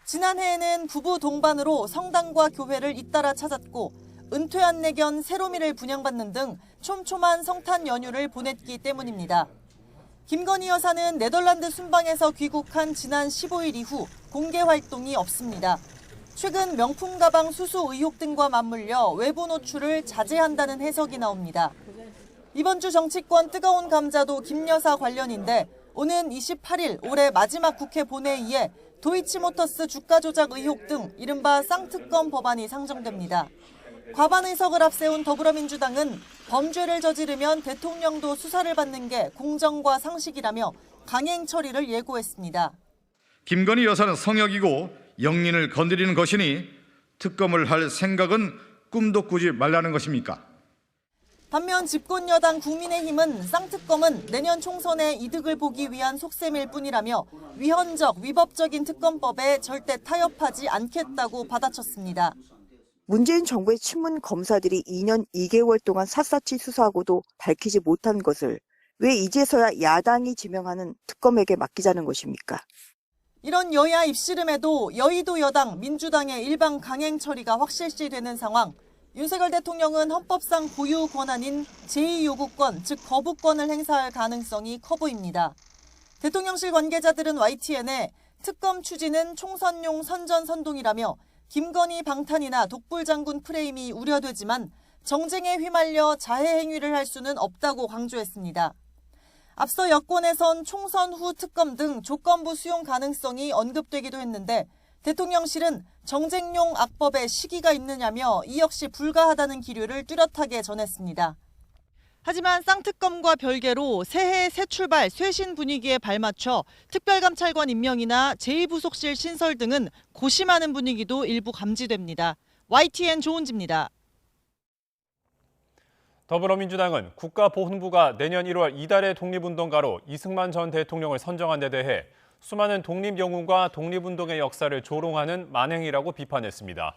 지난해에는 부부 동반으로 성당과 교회를 잇따라 찾았고 은퇴한 내견 세로미를 분양받는 등 촘촘한 성탄 연휴를 보냈기 때문입니다. 김건희 여사는 네덜란드 순방에서 귀국한 지난 15일 이후 공개 활동이 없습니다. 최근 명품 가방 수수 의혹 등과 맞물려 외부 노출을 자제한다는 해석이 나옵니다. 이번 주 정치권 뜨거운 감자도 김 여사 관련인데 오는 28일 올해 마지막 국회 본회의에 도이치모터스 주가 조작 의혹 등 이른바 쌍특검 법안이 상정됩니다. 과반 의석을 앞세운 더불어민주당은 범죄를 저지르면 대통령도 수사를 받는 게 공정과 상식이라며 강행 처리를 예고했습니다. 김건희 여사는 성역이고 영린을 건드리는 것이니 특검을 할 생각은 꿈도 꾸지 말라는 것입니까? 반면 집권여당 국민의힘은 쌍특검은 내년 총선에 이득을 보기 위한 속셈일 뿐이라며 위헌적, 위법적인 특검법에 절대 타협하지 않겠다고 받아쳤습니다. 문재인 정부의 친문 검사들이 2년 2개월 동안 샅샅이 수사하고도 밝히지 못한 것을 왜 이제서야 야당이 지명하는 특검에게 맡기자는 것입니까? 이런 여야 입씨름에도 여의도 여당 민주당의 일방 강행 처리가 확실시되는 상황. 윤석열 대통령은 헌법상 고유 권한인 제2요구권, 즉 거부권을 행사할 가능성이 커 보입니다. 대통령실 관계자들은 YTN에 특검 추진은 총선용 선전선동이라며 김건희 방탄이나 독불장군 프레임이 우려되지만 정쟁에 휘말려 자해 행위를 할 수는 없다고 강조했습니다. 앞서 여권에선 총선 후 특검 등 조건부 수용 가능성이 언급되기도 했는데 대통령실은 정쟁용 악법에 시기가 있느냐며 이 역시 불가하다는 기류를 뚜렷하게 전했습니다. 하지만 쌍특검과 별개로 새해 새 출발, 쇄신 분위기에 발맞춰 특별감찰관 임명이나 제2부속실 신설 등은 고심하는 분위기도 일부 감지됩니다. YTN 조은지입니다. 더불어민주당은 국가보훈부가 내년 1월 이달의 독립운동가로 이승만 전 대통령을 선정한 데 대해 수많은 독립영웅과 독립운동의 역사를 조롱하는 만행이라고 비판했습니다.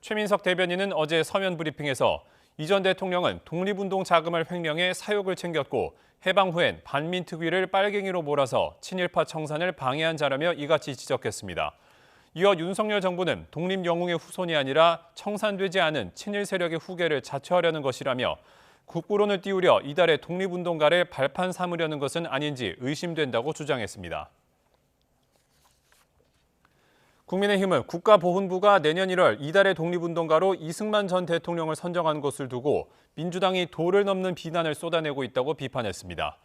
최민석 대변인은 어제 서면 브리핑에서 이 전 대통령은 독립운동 자금을 횡령해 사욕을 챙겼고 해방 후엔 반민특위를 빨갱이로 몰아서 친일파 청산을 방해한 자라며 이같이 지적했습니다. 이어 윤석열 정부는 독립영웅의 후손이 아니라 청산되지 않은 친일 세력의 후계를 자처하려는 것이라며 국부론을 띄우려 이달의 독립운동가를 발판 삼으려는 것은 아닌지 의심된다고 주장했습니다. 국민의힘은 국가보훈부가 내년 1월 이달의 독립운동가로 이승만 전 대통령을 선정한 것을 두고 민주당이 도를 넘는 비난을 쏟아내고 있다고 비판했습니다.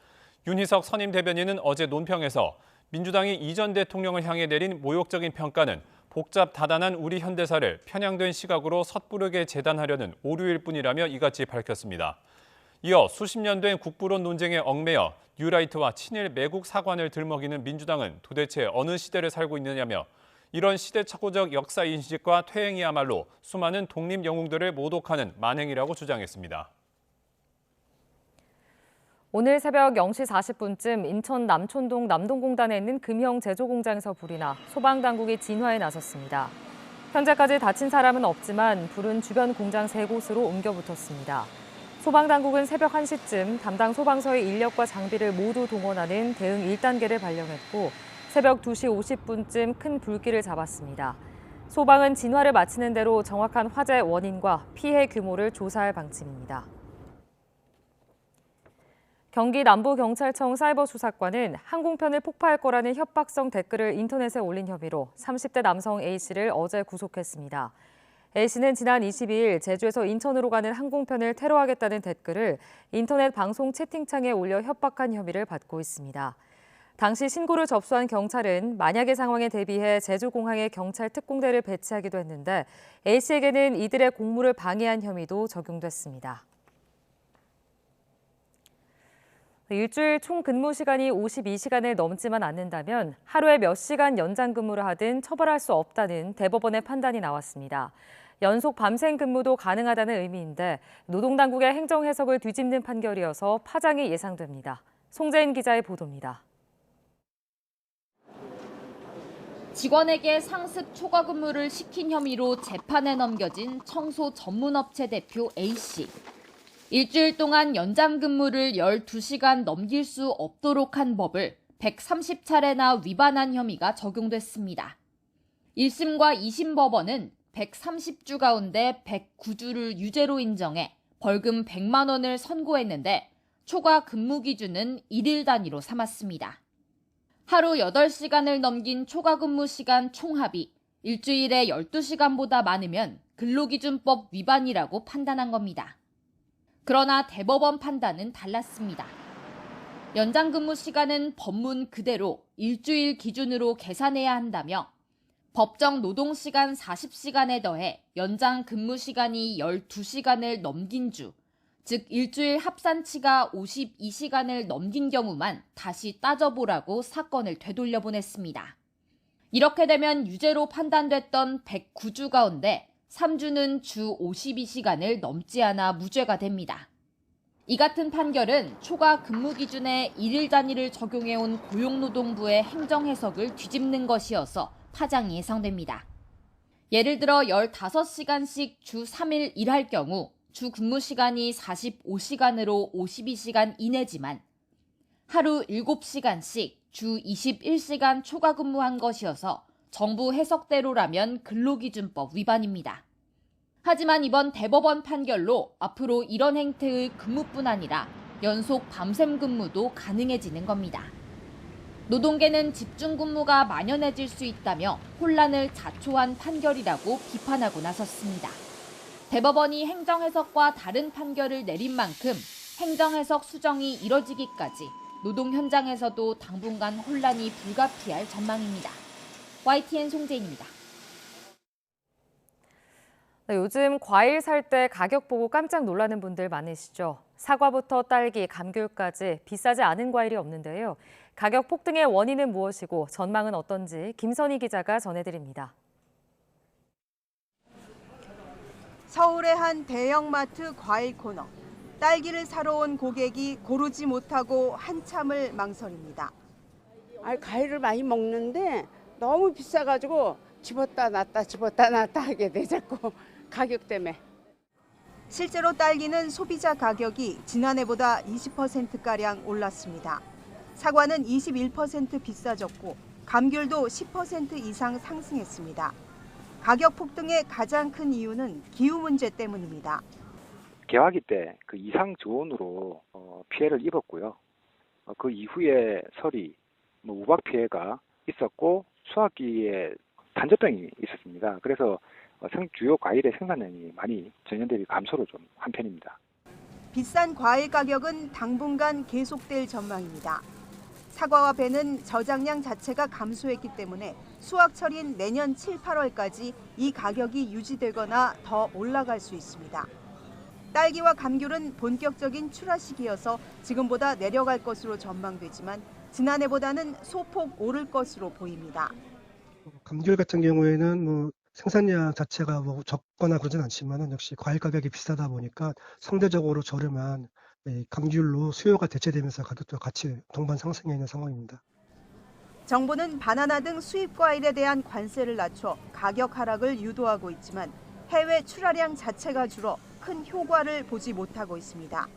윤희석 선임 대변인은 어제 논평에서 민주당이 이 전 대통령을 향해 내린 모욕적인 평가는 복잡 다단한 우리 현대사를 편향된 시각으로 섣부르게 재단하려는 오류일 뿐이라며 이같이 밝혔습니다. 이어 수십 년 된 국부론 논쟁에 얽매여 뉴라이트와 친일 매국 사관을 들먹이는 민주당은 도대체 어느 시대를 살고 있느냐며 이런 시대착오적 역사인식과 퇴행이야말로 수많은 독립영웅들을 모독하는 만행이라고 주장했습니다. 오늘 새벽 0시 40분쯤 인천 남촌동 남동공단에 있는 금형 제조공장에서 불이 나 소방당국이 진화에 나섰습니다. 현재까지 다친 사람은 없지만 불은 주변 공장 3곳으로 옮겨 붙었습니다. 소방당국은 새벽 1시쯤 담당 소방서의 인력과 장비를 모두 동원하는 대응 1단계를 발령했고 새벽 2시 50분쯤 큰 불길을 잡았습니다. 소방은 진화를 마치는 대로 정확한 화재 원인과 피해 규모를 조사할 방침입니다. 경기 남부경찰청 사이버수사과는 항공편을 폭파할 거라는 협박성 댓글을 인터넷에 올린 혐의로 30대 남성 A씨를 어제 구속했습니다. A씨는 지난 22일 제주에서 인천으로 가는 항공편을 테러하겠다는 댓글을 인터넷 방송 채팅창에 올려 협박한 혐의를 받고 있습니다. 당시 신고를 접수한 경찰은 만약의 상황에 대비해 제주공항에 경찰 특공대를 배치하기도 했는데 A씨에게는 이들의 공무를 방해한 혐의도 적용됐습니다. 일주일 총 근무 시간이 52시간을 넘지만 않는다면 하루에 몇 시간 연장 근무를 하든 처벌할 수 없다는 대법원의 판단이 나왔습니다. 연속 밤샘 근무도 가능하다는 의미인데 노동당국의 행정 해석을 뒤집는 판결이어서 파장이 예상됩니다. 송재인 기자의 보도입니다. 직원에게 상습 초과 근무를 시킨 혐의로 재판에 넘겨진 청소 전문업체 대표 A씨. 일주일 동안 연장 근무를 12시간 넘길 수 없도록 한 법을 130차례나 위반한 혐의가 적용됐습니다. 1심과 2심 법원은 130주 가운데 109주를 유죄로 인정해 벌금 100만 원을 선고했는데 초과 근무 기준은 1일 단위로 삼았습니다. 하루 8시간을 넘긴 초과 근무 시간 총합이 일주일에 12시간보다 많으면 근로기준법 위반이라고 판단한 겁니다. 그러나 대법원 판단은 달랐습니다. 연장 근무 시간은 법문 그대로 일주일 기준으로 계산해야 한다며 법정 노동시간 40시간에 더해 연장 근무 시간이 12시간을 넘긴 주, 즉 일주일 합산치가 52시간을 넘긴 경우만 다시 따져보라고 사건을 되돌려보냈습니다. 이렇게 되면 유죄로 판단됐던 109주 가운데 3주는 주 52시간을 넘지 않아 무죄가 됩니다. 이 같은 판결은 초과 근무 기준에 1일 단위를 적용해온 고용노동부의 행정 해석을 뒤집는 것이어서 파장이 예상됩니다. 예를 들어 15시간씩 주 3일 일할 경우 주 근무 시간이 45시간으로 52시간 이내지만 하루 7시간씩 주 21시간 초과 근무한 것이어서 정부 해석대로라면 근로기준법 위반입니다. 하지만 이번 대법원 판결로 앞으로 이런 행태의 근무뿐 아니라 연속 밤샘 근무도 가능해지는 겁니다. 노동계는 집중근무가 만연해질 수 있다며 혼란을 자초한 판결이라고 비판하고 나섰습니다. 대법원이 행정해석과 다른 판결을 내린 만큼 행정해석 수정이 이뤄지기까지 노동 현장에서도 당분간 혼란이 불가피할 전망입니다. YTN 송재인입니다. 네, 요즘 과일 살 때 가격 보고 깜짝 놀라는 분들 많으시죠? 사과부터 딸기, 감귤까지 비싸지 않은 과일이 없는데요. 가격 폭등의 원인은 무엇이고 전망은 어떤지 김선희 기자가 전해드립니다. 서울의 한 대형마트 과일 코너. 딸기를 사러 온 고객이 고르지 못하고 한참을 망설입니다. 과일을 많이 먹는데 너무 비싸가지고 집었다 놨다 하게 돼 자꾸 가격 때문에. 실제로 딸기는 소비자 가격이 지난해보다 20%가량 올랐습니다. 사과는 21% 비싸졌고 감귤도 10% 이상 상승했습니다. 가격 폭등의 가장 큰 이유는 기후 문제 때문입니다. 개화기 때 그 이상 저온으로 피해를 입었고요. 그 이후에 설이 우박 피해가 있었고 수확기에 단저병이 있었습니다. 그래서 주요 과일의 생산량이 많이 전년 대비 감소로 좀 한 편입니다. 비싼 과일 가격은 당분간 계속될 전망입니다. 사과와 배는 저장량 자체가 감소했기 때문에 수확철인 내년 7, 8월까지 이 가격이 유지되거나 더 올라갈 수 있습니다. 딸기와 감귤은 본격적인 출하 시기여서 지금보다 내려갈 것으로 전망되지만 지난해보다는 소폭 오를 것으로 보입니다. 감귤 같은 경우에는 생산량 자체가 적거나 그러진 않지만 역시 과일 가격이 비싸다 보니까 상대적으로 저렴한 감귤로 수요가 대체되면서 가격도 같이 동반 상승해 있는 상황입니다. 정부는 바나나 등 수입 과일에 대한 관세를 낮춰 가격 하락을 유도하고 있지만 해외 출하량 자체가 줄어 큰 효과를 보지 못하고 있습니다.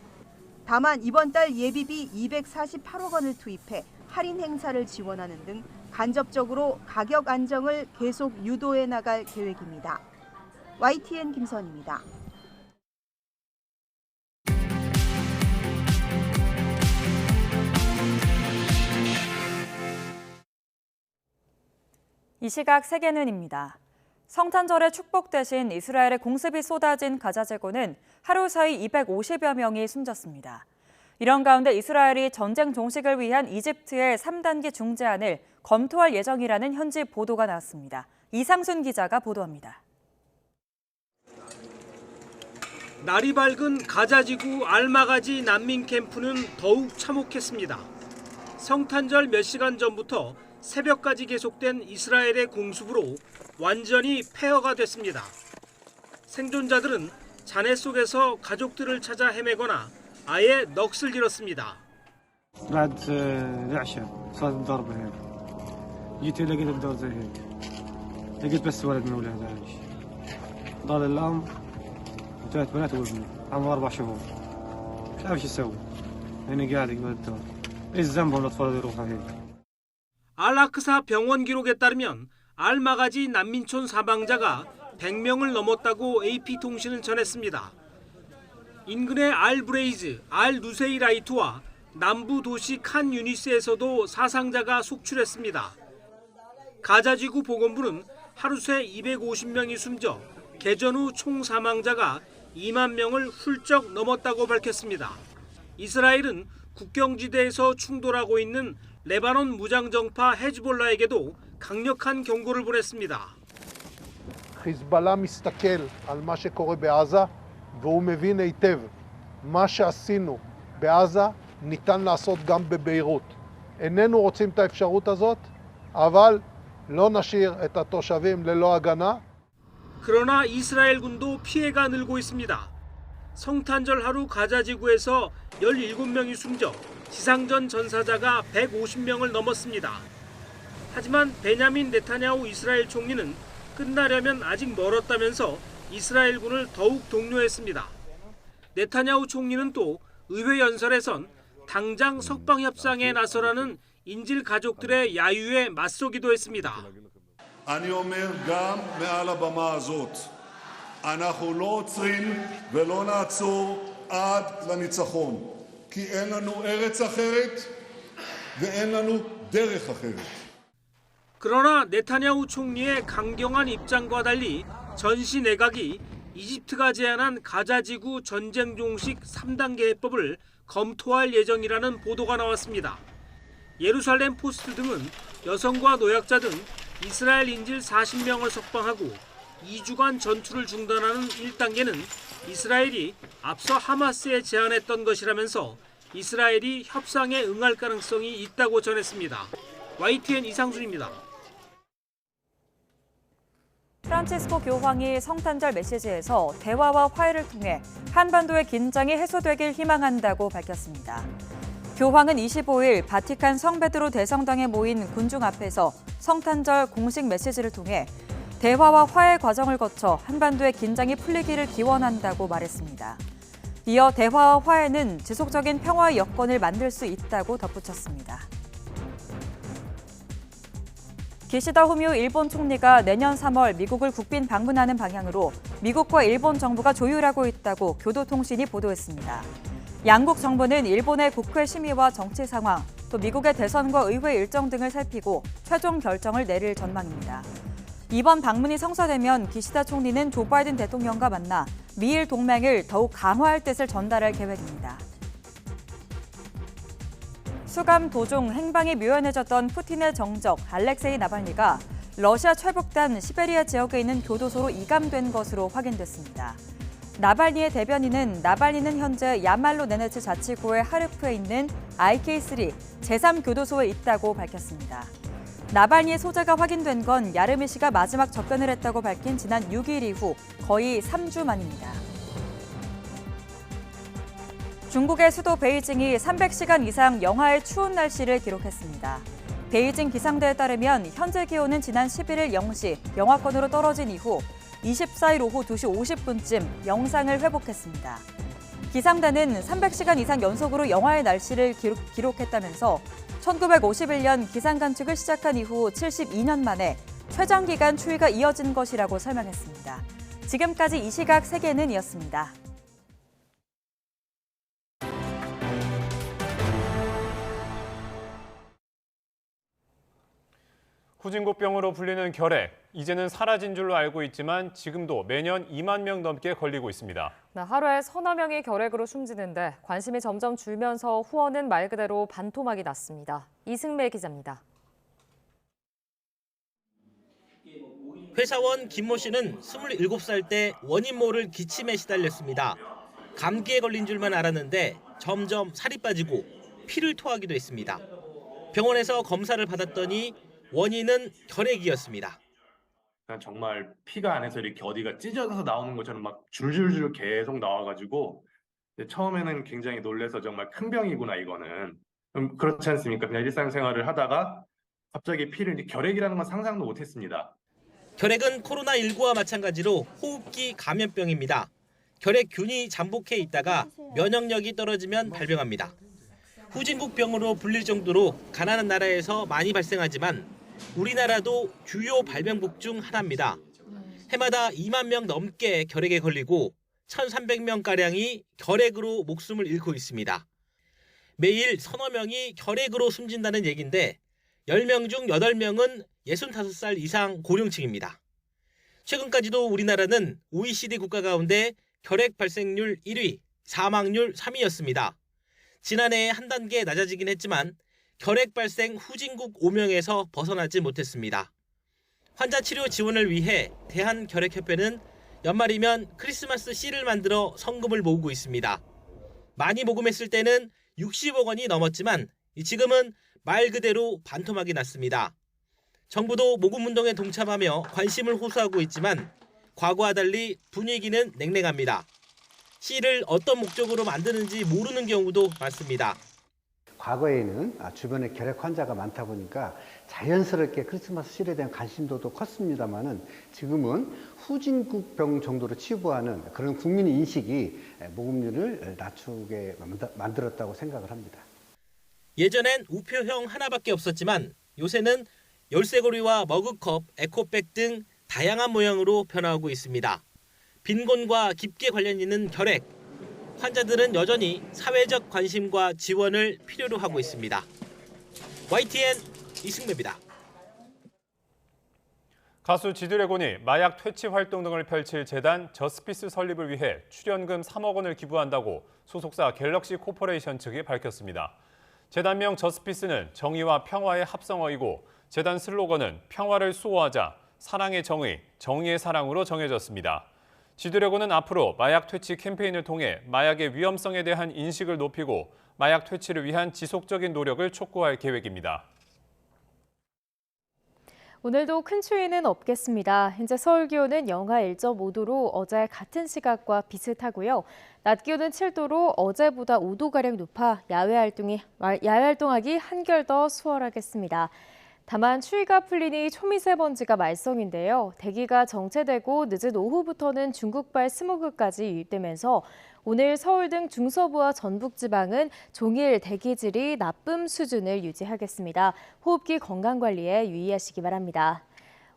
다만 이번 달 예비비 248억 원을 투입해 할인 행사를 지원하는 등 간접적으로 가격 안정을 계속 유도해 나갈 계획입니다. YTN 김선입니다. 이 시각 세계는입니다. 성탄절의 축복 대신 이스라엘의 공습이 쏟아진 가자 제국은 하루 사이 250여 명이 숨졌습니다. 이런 가운데 이스라엘이 전쟁 종식을 위한 이집트의 3단계 중재안을 검토할 예정이라는 현지 보도가 나왔습니다. 이상순 기자가 보도합니다. 날이 밝은 가자지구 알마가지 난민 캠프는 더욱 참혹했습니다. 성탄절 몇 시간 전부터 새벽까지 계속된 이스라엘의 공습으로 완전히 폐허가 됐습니다. 생존자들은 잔해 속에서 가족들을 찾아 헤매거나 아예 넋을 잃었습니다. بعد العشاء صارت الضربة هيك جيت لقيت الدور زي هيك لقيت بس ولد من أولاد عايش ضل الأم وثلاث بنات وابني عمره 4 شهور مش عارف شو يسوي هنا قاعد يقول الدور ايش ذنبهم الأطفال اللي يروحوا هيك 알아크사 병원 기록에 따르면 알마가지 난민촌 사망자가 100명을 넘었다고 AP통신은 전했습니다. 인근의 알브레이즈, 알누세이라이트와 남부 도시 칸 유니스에서도 사상자가 속출했습니다. 가자지구 보건부는 하루 새 250명이 숨져 개전 후 총 사망자가 2만 명을 훌쩍 넘었다고 밝혔습니다. 이스라엘은 국경지대에서 충돌하고 있는 레바논 무장정파 헤즈볼라에게도 강력한 경고를 보냈습니다. חיזבאללה מסתכל על מה שקורה בעזה והוא מבין היטב מה שעשינו בעזה ניתן לעשות גם בביירות. איננו רוצים את האפשרות הזאת, אבל לא נשאיר את התושבים ללא הגנה. 그러나 이스라엘군도 피해가 늘고 있습니다. 성탄절 하루 가자지구에서 17명이 숨져 지상전 전사자가 150명을 넘었습니다. 하지만 베냐민 네타냐후 이스라엘 총리는 끝나려면 아직 멀었다면서 이스라엘군을 더욱 독려했습니다. 네타냐후 총리는 또 의회 연설에선 당장 석방협상에 나서라는 인질 가족들의 야유에 맞서기도 했습니다. אני אומר גם מעל הבמה הזאת, אנחנו לא עוצרים ולא נעצור עד לניצחון, כי אין לנו ארץ אחרת ואין לנו דרך אחרת. 그러나 네타냐후 총리의 강경한 입장과 달리 전시 내각이 이집트가 제안한 가자지구 전쟁 종식 3단계 해법을 검토할 예정이라는 보도가 나왔습니다. 예루살렘 포스트 등은 여성과 노약자 등 이스라엘 인질 40명을 석방하고 2주간 전투를 중단하는 1단계는 이스라엘이 앞서 하마스에 제안했던 것이라면서 이스라엘이 협상에 응할 가능성이 있다고 전했습니다. YTN 이상순입니다. 프란치스코 교황이 성탄절 메시지에서 대화와 화해를 통해 한반도의 긴장이 해소되길 희망한다고 밝혔습니다. 교황은 25일 바티칸 성베드로 대성당에 모인 군중 앞에서 성탄절 공식 메시지를 통해 대화와 화해 과정을 거쳐 한반도의 긴장이 풀리기를 기원한다고 말했습니다. 이어 대화와 화해는 지속적인 평화의 여건을 만들 수 있다고 덧붙였습니다. 기시다 후미오 일본 총리가 내년 3월 미국을 국빈 방문하는 방향으로 미국과 일본 정부가 조율하고 있다고 교도통신이 보도했습니다. 양국 정부는 일본의 국회 심의와 정치 상황, 또 미국의 대선과 의회 일정 등을 살피고 최종 결정을 내릴 전망입니다. 이번 방문이 성사되면 기시다 총리는 조 바이든 대통령과 만나 미일 동맹을 더욱 강화할 뜻을 전달할 계획입니다. 수감 도중 행방이 묘연해졌던 푸틴의 정적 알렉세이 나발니가 러시아 최북단 시베리아 지역에 있는 교도소로 이감된 것으로 확인됐습니다. 나발니의 대변인은 나발니는 현재 야말로 네네츠 자치구의 하르프에 있는 IK3 제3교도소에 있다고 밝혔습니다. 나발니의 소재가 확인된 건 야르미 씨가 마지막 접견을 했다고 밝힌 지난 6일 이후 거의 3주 만입니다. 중국의 수도 베이징이 300시간 이상 영하의 추운 날씨를 기록했습니다. 베이징 기상대에 따르면 현재 기온은 지난 11일 0시 영하권으로 떨어진 이후 24일 오후 2시 50분쯤 영상을 회복했습니다. 기상대는 300시간 이상 연속으로 영하의 날씨를 기록했다면서 1951년 기상 관측을 시작한 이후 72년 만에 최장기간 추위가 이어진 것이라고 설명했습니다. 지금까지 이 시각 세계는 이었습니다. 후진국병으로 불리는 결핵, 이제는 사라진 줄로 알고 있지만 지금도 매년 2만 명 넘게 걸리고 있습니다. 하루에 서너 명이 결핵으로 숨지는데 관심이 점점 줄면서 후원은 말 그대로 반토막이 났습니다. 이승매 기자입니다. 회사원 김모 씨는 27살 때 원인 모를 기침에 시달렸습니다. 감기에 걸린 줄만 알았는데 점점 살이 빠지고 피를 토하기도 했습니다. 병원에서 검사를 받았더니 원인은 결핵이었습니다. 정말 피가 안에서 이렇게 어디가 찢어져서 나오는 것처럼 막 줄줄줄 계속 나와가지고 처음에는 굉장히 놀라서 정말 큰 병이구나 이거는. 그렇지 않습니까? 그냥 일상생활을 하다가 갑자기 피를 결핵이라는 건 상상도 못했습니다. 결핵은 코로나19와 마찬가지로 호흡기 감염병입니다. 결핵균이 잠복해 있다가 면역력이 떨어지면 발병합니다. 후진국병으로 불릴 정도로 가난한 나라에서 많이 발생하지만 우리나라도 주요 발병국 중 하나입니다. 해마다 2만 명 넘게 결핵에 걸리고 1,300명가량이 결핵으로 목숨을 잃고 있습니다. 매일 서너 명이 결핵으로 숨진다는 얘기인데 10명 중 8명은 65살 이상 고령층입니다. 최근까지도 우리나라는 OECD 국가 가운데 결핵 발생률 1위, 사망률 3위였습니다. 지난해 한 단계 낮아지긴 했지만 결핵 발생 후진국 5명에서 벗어나지 못했습니다. 환자 치료 지원을 위해 대한결핵협회는 연말이면 크리스마스 씨를 만들어 성금을 모으고 있습니다. 많이 모금했을 때는 60억 원이 넘었지만 지금은 말 그대로 반토막이 났습니다. 정부도 모금운동에 동참하며 관심을 호소하고 있지만 과거와 달리 분위기는 냉랭합니다. 씨를 어떤 목적으로 만드는지 모르는 경우도 많습니다. 과거에는 주변에 결핵 환자가 많다 보니까 자연스럽게 크리스마스 씨에 대한 관심도도 컸습니다만은 지금은 후진국병 정도로 치부하는 그런 국민 인식이 모금률을 낮추게 만들었다고 생각을 합니다. 예전엔 우표형 하나밖에 없었지만 요새는 열쇠고리와 머그컵, 에코백 등 다양한 모양으로 변화하고 있습니다. 빈곤과 깊게 관련 있는 결핵. 환자들은 여전히 사회적 관심과 지원을 필요로 하고 있습니다. YTN 이승매입니다. 가수 지드래곤이 마약 퇴치 활동 등을 펼칠 재단 저스피스 설립을 위해 출연금 3억 원을 기부한다고 소속사 갤럭시 코퍼레이션 측이 밝혔습니다. 재단명 저스피스는 정의와 평화의 합성어이고 재단 슬로건은 평화를 수호하자, 사랑의 정의, 정의의 사랑으로 정해졌습니다. 지드래곤은 앞으로 마약 퇴치 캠페인을 통해 마약의 위험성에 대한 인식을 높이고 마약 퇴치를 위한 지속적인 노력을 촉구할 계획입니다. 오늘도 큰 추위는 없겠습니다. 현재 서울 기온은 영하 1.5도로 어제 같은 시각과 비슷하고요. 낮 기온은 7도로 어제보다 5도가량 높아 야외 활동하기 한결 더 수월하겠습니다. 다만 추위가 풀리니 초미세먼지가 말썽인데요. 대기가 정체되고 늦은 오후부터는 중국발 스모그까지 유입되면서 오늘 서울 등 중서부와 전북 지방은 종일 대기질이 나쁨 수준을 유지하겠습니다. 호흡기 건강관리에 유의하시기 바랍니다.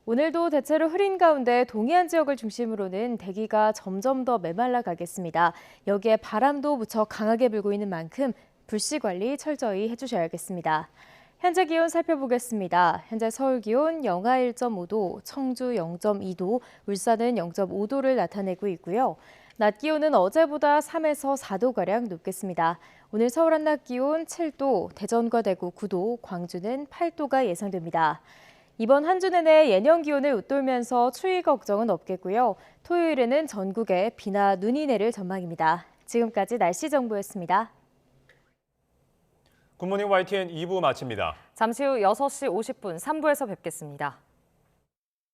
오늘도 대체로 흐린 가운데 동해안 지역을 중심으로는 대기가 점점 더 메말라 가겠습니다. 여기에 바람도 무척 강하게 불고 있는 만큼 불씨 관리 철저히 해주셔야겠습니다. 현재 기온 살펴보겠습니다. 현재 서울 기온 영하 1.5도, 청주 0.2도, 울산은 0.5도를 나타내고 있고요. 낮 기온은 어제보다 3에서 4도가량 높겠습니다. 오늘 서울 한낮 기온 7도, 대전과 대구 9도, 광주는 8도가 예상됩니다. 이번 한 주 내내 예년 기온을 웃돌면서 추위 걱정은 없겠고요. 토요일에는 전국에 비나 눈이 내릴 전망입니다. 지금까지 날씨 정보였습니다. 굿모닝 YTN 2부 마칩니다. 잠시 후 6시 50분 3부에서 뵙겠습니다.